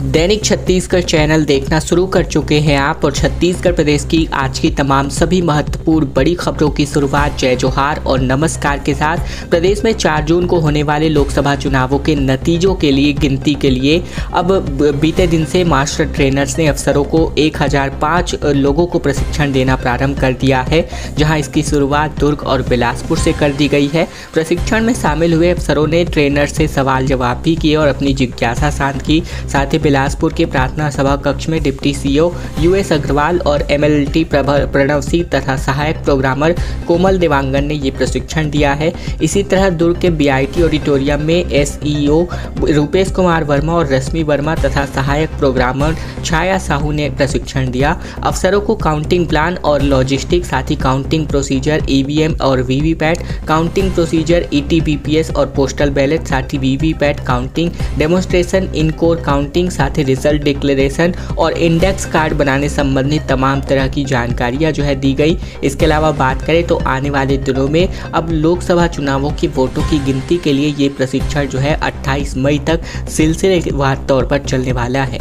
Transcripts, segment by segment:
दैनिक Chhattisgarh channel देखना शुरू कर चुके हैं आप और छत्तीसगढ़ प्रदेश की आज की तमाम सभी महत्वपूर्ण बड़ी खबरों की शुरुआत जय जोहार और नमस्कार के साथ। प्रदेश में 4 जून को होने वाले लोकसभा चुनावों के नतीजों के लिए गिनती के लिए अब बीते दिन से मास्टर ट्रेनर्स ने अफसरों को 1005 लोगों को प्रशिक्षण देना प्रारंभ कर दिया है, जहां इसकी शुरुआत दुर्ग और बिलासपुर से कर दी गई है। प्रशिक्षण में शामिल हुए अफसरों ने ट्रेनर से सवाल जवाब भी किए और अपनी जिज्ञासा शांत की। साथ ही बिलासपुर के प्रार्थना सभा कक्ष में डिप्टी सीईओ यूएस अग्रवाल और एमएलटी प्रणव सिंह तथा सहायक प्रोग्रामर कोमल देवांगन ने ये प्रशिक्षण दिया है। इसी तरह दुर्ग के बीआईटी ऑडिटोरियम में एसईओ रूपेश कुमार वर्मा और रश्मि वर्मा तथा सहायक प्रोग्रामर छाया साहू ने प्रशिक्षण दिया। अफसरों को काउंटिंग प्लान और लॉजिस्टिक, साथ ही काउंटिंग प्रोसीजर ईवीएम और वीवीपैट, काउंटिंग प्रोसीजर ईटीबीपीएस और पोस्टल बैलेट, साथ ही वीवीपैट काउंटिंग डेमोन्स्ट्रेशन, इनकोर काउंटिंग, साथ ही रिजल्ट डिक्लेरेशन और इंडेक्स कार्ड बनाने संबंधित तमाम तरह की जानकारियां जो है दी गई। इसके अलावा बात करें तो आने वाले दिनों में अब लोकसभा चुनावों की वोटों की गिनती के लिए ये प्रशिक्षण जो है 28 मई तक सिलसिलेवार तौर पर चलने वाला है।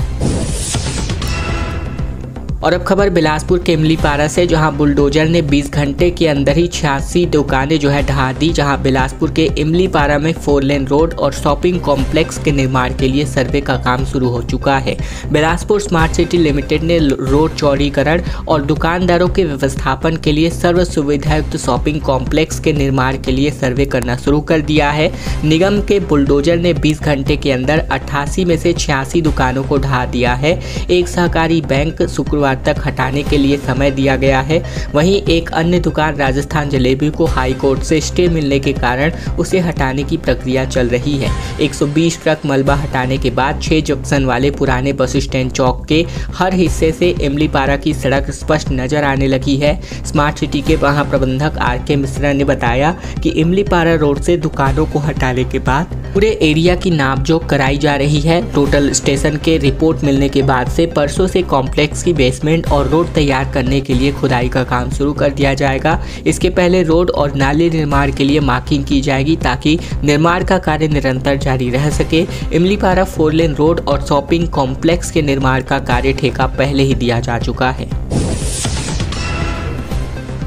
और अब खबर बिलासपुर के इमलीपारा से, जहां बुलडोजर ने 20 घंटे के अंदर ही 86 दुकानें जो है ढहा दी। जहां बिलासपुर के इमलीपारा में 4 लेन रोड और शॉपिंग कॉम्प्लेक्स के निर्माण के लिए सर्वे का काम शुरू हो चुका है। बिलासपुर स्मार्ट सिटी लिमिटेड ने रोड चौड़ीकरण और दुकानदारों के व्यवस्थापन के लिए सर्व सुविधायुक्त शॉपिंग कॉम्प्लेक्स के निर्माण के लिए सर्वे करना शुरू कर दिया है। निगम के बुलडोजर ने 20 घंटे के अंदर 88 में से 86 दुकानों को ढहा दिया है। एक सहकारी बैंक शुक्रवार तक हटाने के लिए समय दिया गया है। वहीं एक अन्य दुकान राजस्थान जलेबी को हाई कोर्ट से स्टे मिलने के कारण उसे हटाने की प्रक्रिया चल रही है। 120 ट्रक मलबा हटाने के बाद 6 जंक्शन वाले पुराने बस स्टैंड चौक के हर हिस्से से इमलीपारा की सड़क स्पष्ट नजर आने लगी है। स्मार्ट सिटी के महाप्रबंधक आर.के. मिश्रा ने बताया कि इमलीपारा रोड से दुकानों को हटाने के बाद पूरे एरिया की नापजोक कराई जा रही है। टोटल स्टेशन के रिपोर्ट मिलने के बाद से परसों से कॉम्प्लेक्स की बेसमेंट और रोड तैयार करने के लिए खुदाई का काम शुरू कर दिया जाएगा। इसके पहले रोड और नाले निर्माण के लिए मार्किंग की जाएगी ताकि निर्माण का कार्य निरंतर जारी रह सके। इमलीपारा 4 लेन रोड और शॉपिंग कॉम्प्लेक्स के निर्माण का कार्य ठेका पहले ही दिया जा चुका है।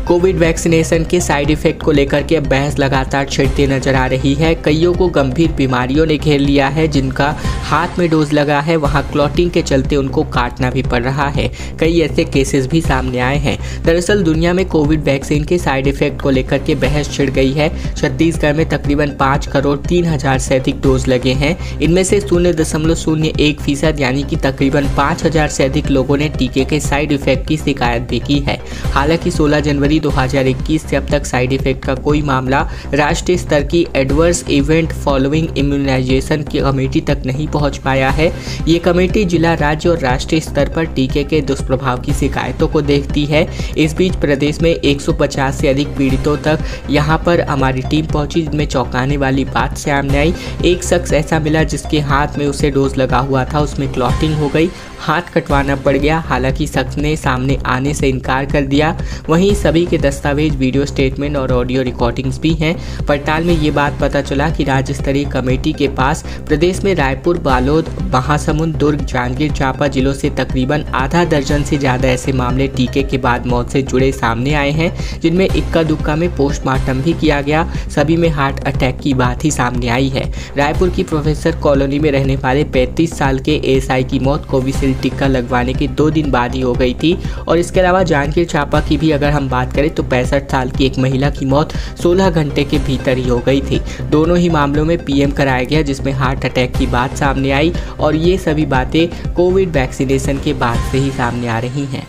कोविड वैक्सीनेशन के साइड इफेक्ट को लेकर के अब बहस लगातार छिड़ती नजर आ रही है। कईयों को गंभीर बीमारियों ने घेर लिया है। जिनका हाथ में डोज लगा है वहां क्लॉटिंग के चलते उनको काटना भी पड़ रहा है। कई ऐसे केसेस भी सामने आए हैं। दरअसल दुनिया में कोविड वैक्सीन के साइड इफेक्ट को लेकर के बहस छिड़ गई है। छत्तीसगढ़ में तकरीबन 5,03,000 से अधिक डोज लगे हैं। इनमें से 0.01% यानी कि तकरीबन 5,000 से अधिक लोगों ने टीके के साइड इफेक्ट की शिकायत भी की है। हालांकि 16 जनवरी 2021 से अब तक साइड इफेक्ट का कोई मामला राष्ट्रीय स्तर की एडवर्स इवेंट फॉलोइंग इम्यूनाइजेशन की कमेटी तक नहीं पहुंच पाया है। ये कमेटी जिला, राज्य और राष्ट्रीय स्तर पर टीके के दुष्प्रभाव की शिकायतों को देखती है। इस बीच प्रदेश में 150 से अधिक पीड़ितों तक यहां पर हमारी टीम पहुंची, जिनमें चौंकाने वाली बात सामने आई। एक शख्स ऐसा मिला जिसके हाथ में उसे डोज लगा हुआ था, उसमें क्लॉटिंग हो गई, हाथ कटवाना पड़ गया। हालांकि शख्स ने सामने आने से इनकार कर दिया। वहीं सभी के दस्तावेज, वीडियो स्टेटमेंट और ऑडियो रिकॉर्डिंग्स भी हैं। पड़ताल में ये बात पता चला कि राज्य स्तरीय कमेटी के पास प्रदेश में रायपुर, बालोद, महासमुंद, दुर्ग, जांजगीर चांपा जिलों से तकरीबन आधा दर्जन से ज़्यादा ऐसे मामले टीके के बाद मौत से जुड़े सामने आए हैं, जिनमें इक्का दुक्का में पोस्टमार्टम भी किया गया। सभी में हार्ट अटैक की बात ही सामने आई है। रायपुर की प्रोफेसर कॉलोनी में रहने वाले 35 साल के एएसआई की मौत कोविशील्ड टीका लगवाने के 2 दिन बाद ही हो गई थी। और इसके अलावा जांजगीर चांपा की भी अगर हम बात करें तो 65 साल की एक महिला की मौत 16 घंटे के भीतर ही हो गई थी। दोनों ही मामलों में पीएम कराया गया, जिसमें हार्ट अटैक की बात सामने आई। और ये सभी बातें कोविड वैक्सीनेशन के बाद से ही सामने आ रही हैं।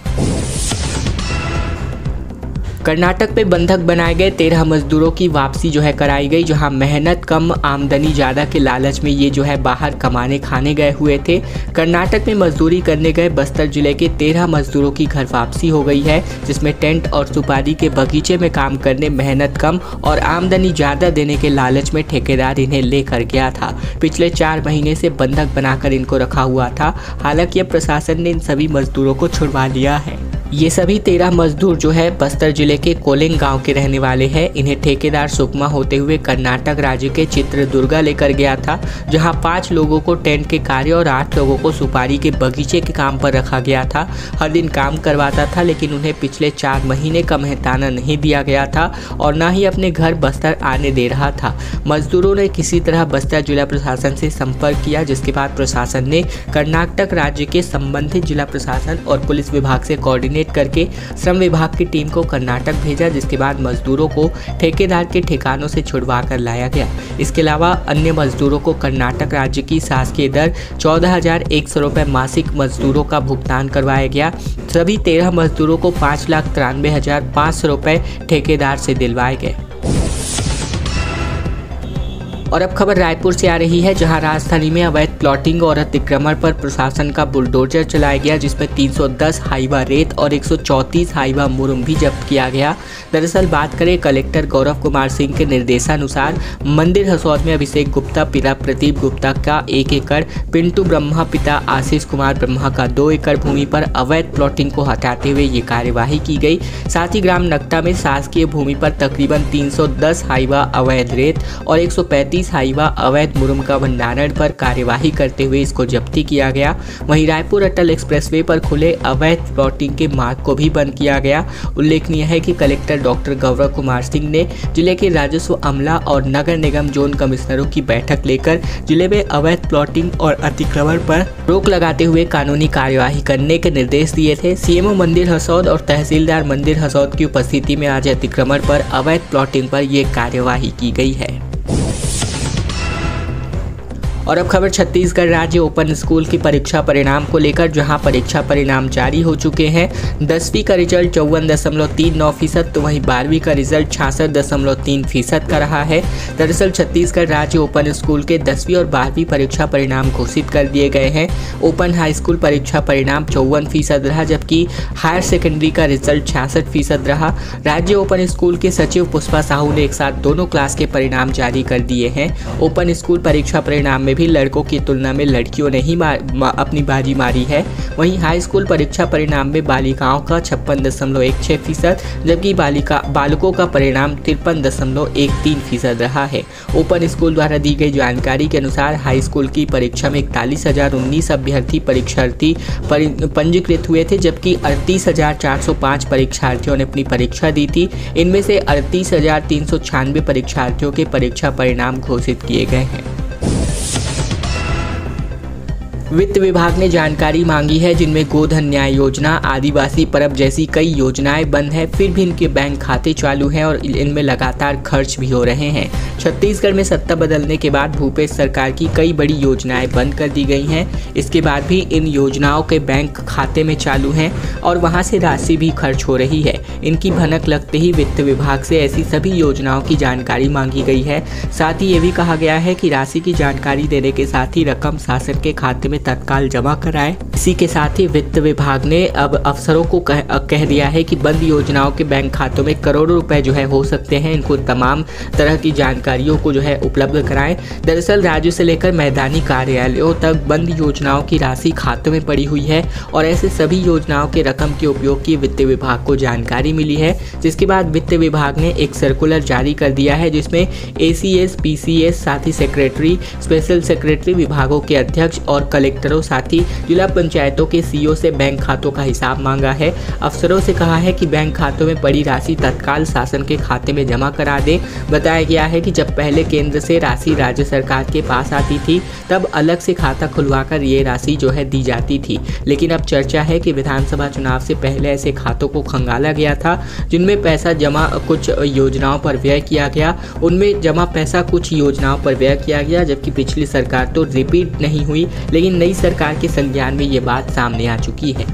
कर्नाटक में बंधक बनाए गए 13 मजदूरों की वापसी जो है कराई गई, जहां मेहनत कम आमदनी ज़्यादा के लालच में ये जो है बाहर कमाने खाने गए हुए थे। कर्नाटक में मजदूरी करने गए बस्तर जिले के 13 मजदूरों की घर वापसी हो गई है, जिसमें टेंट और सुपारी के बगीचे में काम करने, मेहनत कम और आमदनी ज़्यादा देने के लालच में ठेकेदार इन्हें लेकर गया था। पिछले 4 महीने से बंधक बनाकर इनको रखा हुआ था। हालांकि अब प्रशासन ने इन सभी मजदूरों को छुड़वा लिया है। ये सभी 13 मजदूर जो है बस्तर जिले के कोलिंग गांव के रहने वाले हैं। इन्हें ठेकेदार सुकमा होते हुए कर्नाटक राज्य के चित्रदुर्गा लेकर गया था, जहां 5 लोगों को टेंट के कार्य और 8 लोगों को सुपारी के बगीचे के काम पर रखा गया था। हर दिन काम करवाता था, लेकिन उन्हें पिछले 4 महीने का मेहनताना नहीं दिया गया था और न ही अपने घर बस्तर आने दे रहा था। मजदूरों ने किसी तरह बस्तर जिला प्रशासन से संपर्क किया, जिसके बाद प्रशासन ने कर्नाटक राज्य के संबंधित जिला प्रशासन और पुलिस विभाग से कोऑर्डिनेट करके श्रम विभाग की टीम को कर्नाटक भेजा, जिसके बाद मजदूरों को ठेकेदार के ठिकानों से छुड़वा कर लाया गया। इसके अलावा अन्य मजदूरों को कर्नाटक राज्य की शासकीय दर 14,100 रुपये मासिक मजदूरों का भुगतान करवाया गया। सभी 13 मजदूरों को 5,93,500 रुपये ठेकेदार से दिलवाए गए। और अब खबर रायपुर से आ रही है, जहां राजधानी में अवैध प्लॉटिंग और अतिक्रमण पर प्रशासन का बुलडोजर चलाया गया, जिसमें 310 हाइवा रेत और 134 हाइवा मुरम भी जब्त किया गया। दरअसल बात करें कलेक्टर गौरव कुमार सिंह के निर्देशानुसार मंदिर हसौद में अभिषेक गुप्ता पिता प्रदीप गुप्ता का 1 एकड़, पिंटू ब्रह्मा पिता आशीष कुमार ब्रह्मा का 2 एकड़ भूमि पर अवैध प्लॉटिंग को हटाते हुए ये कार्यवाही की गई। साथ ही ग्राम नकटा में शासकीय भूमि पर तकरीबन 310 हाइवा अवैध रेत और 135 हाइवा अवैध मुरम का भंडारण पर कार्यवाही करते हुए इसको जब्ती किया गया। वहीं रायपुर अटल एक्सप्रेसवे पर खुले अवैध प्लॉटिंग के मार्ग को भी बंद किया गया। उल्लेखनीय है कि कलेक्टर डॉक्टर गौरव कुमार सिंह ने जिले के राजस्व अमला और नगर निगम जोन कमिश्नरों की बैठक लेकर जिले में अवैध प्लॉटिंग और अतिक्रमण पर रोक लगाते हुए कानूनी कार्यवाही करने के निर्देश दिए थे। सीएमओ मंदिर हसौद और तहसीलदार मंदिर हसौद की उपस्थिति में आज अतिक्रमण पर अवैध प्लॉटिंग पर यह कार्यवाही की गई है। और अब खबर छत्तीसगढ़ राज्य ओपन स्कूल की परीक्षा परिणाम को लेकर, जहां परीक्षा परिणाम जारी हो चुके हैं। 10वीं का रिजल्ट 54.39%, तो वहीं 12वीं का रिजल्ट 66.3% का रहा है। दरअसल छत्तीसगढ़ राज्य ओपन स्कूल के 10वीं और 12वीं परीक्षा परिणाम घोषित कर दिए गए हैं। ओपन हाई स्कूल परीक्षा परिणाम 54% रहा, जबकि हायर सेकेंडरी का रिजल्ट 66% रहा। राज्य ओपन स्कूल के सचिव पुष्पा साहू ने एक साथ दोनों क्लास के परिणाम जारी कर दिए हैं। ओपन स्कूल परीक्षा परिणाम में भी लड़कों की तुलना में लड़कियों ने ही अपनी बाजी मारी है। वहीं हाई स्कूल परीक्षा परिणाम में बालिकाओं का 56.16%, जबकि बालकों का परिणाम 53.13% रहा है। ओपन स्कूल द्वारा दी गई जानकारी के अनुसार हाई स्कूल की परीक्षा में 41,019 अभ्यर्थी परीक्षार्थी पंजीकृत हुए थे, जबकि 38,405 परीक्षार्थियों ने अपनी परीक्षा दी थी। इनमें से 38,396 परीक्षार्थियों के परीक्षा परिणाम घोषित किए गए हैं। वित्त विभाग ने जानकारी मांगी है, जिनमें गोधन न्याय योजना, आदिवासी परब जैसी कई योजनाएं बंद है, फिर भी इनके बैंक खाते चालू हैं और इनमें लगातार खर्च भी हो रहे हैं। छत्तीसगढ़ में सत्ता बदलने के बाद भूपेश सरकार की कई बड़ी योजनाएं बंद कर दी गई हैं। इसके बाद भी इन योजनाओं के बैंक खाते में चालू हैं और वहां से राशि भी खर्च हो रही है। इनकी भनक लगते ही वित्त विभाग से ऐसी सभी योजनाओं की जानकारी मांगी गई है। साथ ही ये भी कहा गया है कि राशि की जानकारी देने के साथ ही रकम शासन के खाते में तत्काल जमा कराएं। इसी के साथ ही वित्त विभाग ने अब अफसरों को कह दिया है कि बंद योजनाओं के बैंक खातों में करोड़ों रुपए जो है हो सकते हैं। इनको तमाम तरह की जानकारियों को जो है उपलब्ध कराएं। दरअसल राज्य से लेकर मैदानी कार्यालयों तक बंद योजनाओं की राशि खातों में पड़ी हुई है और ऐसे सभी योजनाओं के रकम के उपयोग की वित्त विभाग को जानकारी मिली है, जिसके बाद वित्त विभाग ने एक सर्कुलर जारी कर दिया है, जिसमें ACS, PCS, साथ ही सेक्रेटरी, स्पेशल सेक्रेटरी, विभागों के अध्यक्ष और कलेक्टरों, साथ ही जिला पंचायतों के CEO से बैंक खातों का हिसाब मांगा है। अफसरों से कहा है कि बैंक खातों में पड़ी राशि तत्काल शासन के खाते में जमा करा दें। बताया गया है कि जब पहले केंद्र से राशि राज्य सरकार के पास आती थी, तब अलग से खाता खुलवाकर ये राशि जो है दी जाती थी, लेकिन अब चर्चा है कि विधानसभा चुनाव से पहले ऐसे खातों को खंगाला गया था, जिनमें पैसा जमा कुछ योजनाओं पर व्यय किया गया। उनमें जमा पैसा कुछ योजनाओं पर व्यय किया गया, जबकि पिछली सरकार तो रिपीट नहीं हुई, लेकिन नई सरकार के संज्ञान में ये बात सामने आ चुकी है।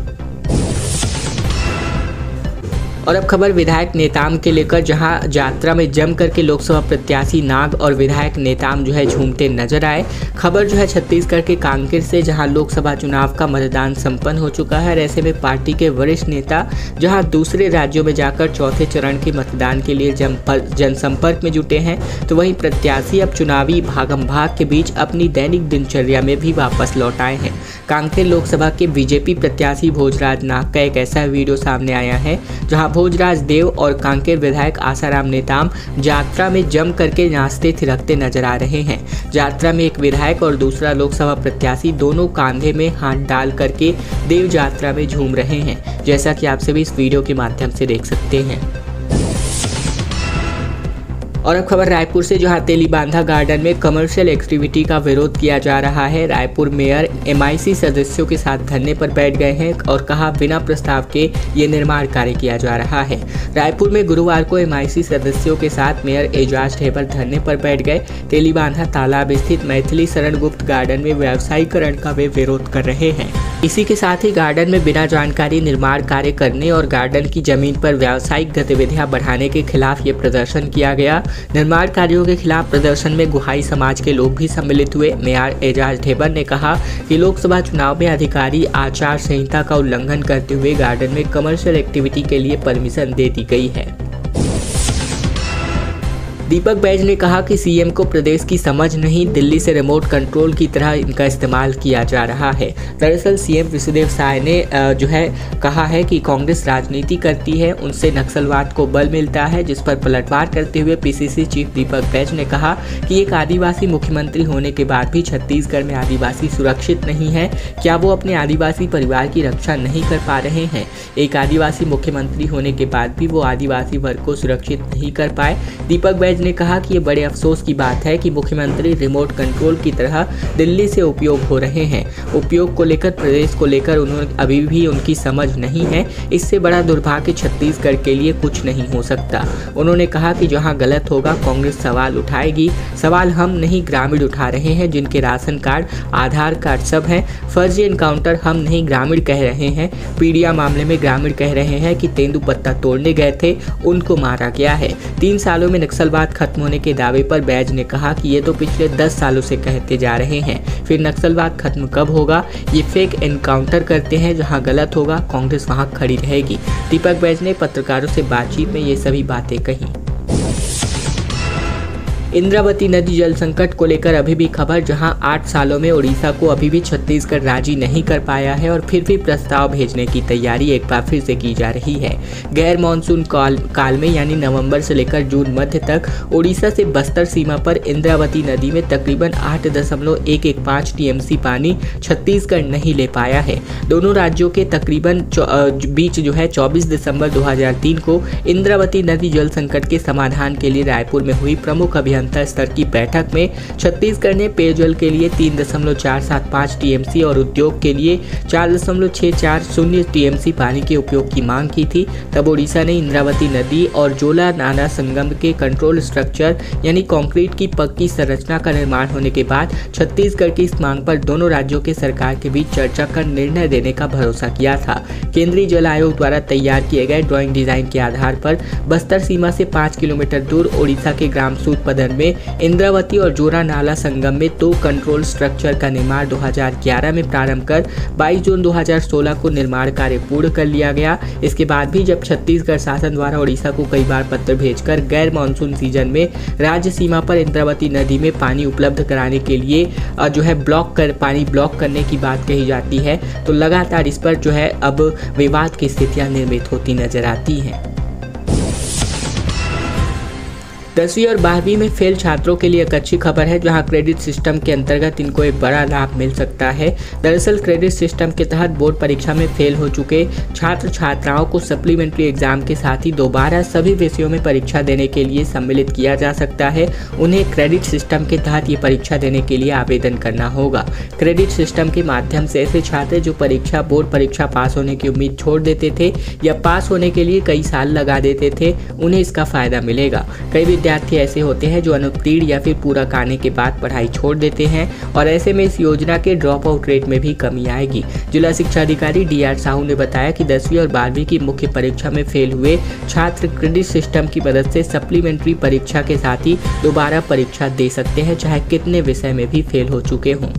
और अब खबर विधायक नेताम के लेकर, जहां यात्रा में जम करके लोकसभा प्रत्याशी नाग और विधायक नेताम जो है झूमते नजर आए। खबर जो है छत्तीसगढ़ के कांकेर से, जहां लोकसभा चुनाव का मतदान संपन्न हो चुका है। ऐसे में पार्टी के वरिष्ठ नेता जहां दूसरे राज्यों में जाकर चौथे चरण के मतदान के लिए जनसंपर्क में जुटे हैं, तो वहीं प्रत्याशी अब चुनावी भागम भाग के बीच अपनी दैनिक दिनचर्या में भी वापस लौट आए हैं। कांकेर लोकसभा के बीजेपी प्रत्याशी भोजराज नाग का एक ऐसा वीडियो सामने आया है जहां भोजराज देव और कांकेर विधायक आसाराम नेताम यात्रा में जम करके नाचते थिरकते नजर आ रहे हैं। यात्रा में एक विधायक और दूसरा लोकसभा प्रत्याशी दोनों कांधे में हाथ डाल करके देव यात्रा में झूम रहे हैं, जैसा कि आप सभी इस वीडियो के माध्यम से देख सकते हैं। और अब खबर रायपुर से, जहां तेलीबांधा गार्डन में कमर्शियल एक्टिविटी का विरोध किया जा रहा है। रायपुर मेयर MIC सदस्यों के साथ धरने पर बैठ गए हैं और कहा बिना प्रस्ताव के ये निर्माण कार्य किया जा रहा है। रायपुर में गुरुवार को MIC सदस्यों के साथ मेयर एजाज ढेबर धरने पर बैठ गए। तेलीबांधा तालाब स्थित मैथिली शरण गुप्त गार्डन में व्यवसायीकरण का वे विरोध कर रहे हैं। इसी के साथ ही गार्डन में बिना जानकारी निर्माण कार्य करने और गार्डन की जमीन पर व्यावसायिक गतिविधियां बढ़ाने के खिलाफ ये प्रदर्शन किया गया। निर्माण कार्यों के खिलाफ प्रदर्शन में गुहाई समाज के लोग भी सम्मिलित हुए। मेयर एजाज ढेबर ने कहा कि लोकसभा चुनाव में अधिकारी आचार संहिता का उल्लंघन करते हुए गार्डन में कमर्शियल एक्टिविटी के लिए परमिशन दे दी गई है। दीपक बैज ने कहा कि CM को प्रदेश की समझ नहीं, दिल्ली से रिमोट कंट्रोल की तरह इनका इस्तेमाल किया जा रहा है। दरअसल CM विष्णुदेव साय ने जो है कहा है कि कांग्रेस राजनीति करती है, उनसे नक्सलवाद को बल मिलता है, जिस पर पलटवार करते हुए PCC चीफ दीपक बैज ने कहा कि एक आदिवासी मुख्यमंत्री होने के बाद भी छत्तीसगढ़ में आदिवासी सुरक्षित नहीं है। क्या वो अपने आदिवासी परिवार की रक्षा नहीं कर पा रहे हैं? एक आदिवासी मुख्यमंत्री होने के बाद भी वो आदिवासी वर्ग को सुरक्षित नहीं कर पाए। दीपक बैज ने कहा कि ये बड़े अफसोस की बात है कि मुख्यमंत्री रिमोट कंट्रोल की तरह दिल्ली से उपयोग हो रहे हैं। उपयोग को लेकर, प्रदेश को लेकर उन्होंने अभी भी उनकी समझ नहीं है। इससे बड़ा दुर्भाग्य छत्तीसगढ़ के लिए कुछ नहीं हो सकता। उन्होंने कहा कि जहां गलत होगा कांग्रेस सवाल उठाएगी। सवाल हम नहीं ग्रामीण उठा रहे हैं, जिनके राशन कार्ड, आधार कार्ड सब हैं। फर्जी एनकाउंटर हम नहीं ग्रामीण कह रहे हैं। पीडिया मामले में ग्रामीण कह रहे हैं कि तेंदुपत्ता तोड़ने गए थे, उनको मारा गया है। 3 सालों में नक्सलवाद खत्म होने के दावे पर बैज ने कहा कि ये तो पिछले 10 सालों से कहते जा रहे हैं। फिर नक्सलवाद खत्म कब होगा? ये फेक एनकाउंटर करते हैं, जहां गलत होगा कांग्रेस वहां खड़ी रहेगी। दीपक बैज ने पत्रकारों से बातचीत में ये सभी बातें कही। इंद्रावती नदी जल संकट को लेकर अभी भी खबर, जहां 8 सालों में उड़ीसा को अभी भी छत्तीसगढ़ राजी नहीं कर पाया है और फिर भी प्रस्ताव भेजने की तैयारी एक बार फिर से की जा रही है। गैर मानसून काल में यानी नवंबर से लेकर जून मध्य तक उड़ीसा से बस्तर सीमा पर इंद्रावती नदी में तकरीबन 8.115 TMC पानी छत्तीसगढ़ नहीं ले पाया है। दोनों राज्यों के तकरीबन बीच जो है 24 दिसंबर 2003 को इंद्रावती नदी जल संकट के समाधान के लिए रायपुर में हुई प्रमुख अभियान स्तर की बैठक में छत्तीसगढ़ ने पेयजल के लिए 3.475 TMC और उद्योग के लिए 4.640 TMC पानी के उपयोग की मांग की थी। तब उड़ीसा ने इंद्रावती नदी और जोला नाला संगम के कंट्रोल स्ट्रक्चर यानी कंक्रीट की पक्की संरचना का निर्माण होने के बाद छत्तीसगढ़ की इस मांग पर दोनों राज्यों के सरकार के बीच चर्चा कर निर्णय देने का भरोसा किया था। केंद्रीय जल आयोग द्वारा तैयार किए गए ड्राइंग डिजाइन के आधार पर बस्तर सीमा से 5 किलोमीटर दूर उड़ीसा के ग्राम सूदपदर में इंद्रावती और जोरा नाला संगम में 2 कंट्रोल स्ट्रक्चर का निर्माण 2011 में प्रारंभ कर 22 जून 2016 को निर्माण कार्य पूर्ण कर लिया गया। इसके बाद भी जब छत्तीसगढ़ शासन द्वारा उड़ीसा को कई बार पत्र भेजकर गैर मानसून सीजन में राज्य सीमा पर इंद्रावती नदी में पानी उपलब्ध कराने के लिए जो है पानी ब्लॉक करने की बात कही जाती है, तो लगातार इस पर जो है अब विवाद की स्थितियां निर्मित होती नजर आती हैं। 10वीं और 12वीं में फेल छात्रों के लिए एक अच्छी खबर है, जहां क्रेडिट सिस्टम के अंतर्गत इनको एक बड़ा लाभ मिल सकता है। दरअसल क्रेडिट सिस्टम के तहत बोर्ड परीक्षा में फेल हो चुके छात्र छात्राओं को सप्लीमेंट्री एग्जाम के साथ ही दोबारा सभी विषयों में परीक्षा देने के लिए सम्मिलित किया जा सकता है। उन्हें क्रेडिट सिस्टम के तहत ये परीक्षा देने के लिए आवेदन करना होगा। क्रेडिट सिस्टम के माध्यम से ऐसे छात्र जो बोर्ड परीक्षा पास होने की उम्मीद छोड़ देते थे या पास होने के लिए कई साल लगा देते थे, उन्हें इसका फायदा मिलेगा। कई विद्यार्थी ऐसे होते हैं जो अनुत्तीर्ण या फिर पूरक आने के बाद पढ़ाई छोड़ देते हैं और ऐसे में इस योजना के ड्रॉप आउट रेट में भी कमी आएगी। जिला शिक्षा अधिकारी DR साहू ने बताया कि 10वीं और 12वीं की मुख्य परीक्षा में फेल हुए छात्र क्रेडिट सिस्टम की मदद से सप्लीमेंट्री परीक्षा के साथ ही दोबारा परीक्षा दे सकते हैं, चाहे कितने विषय में भी फेल हो चुके हों।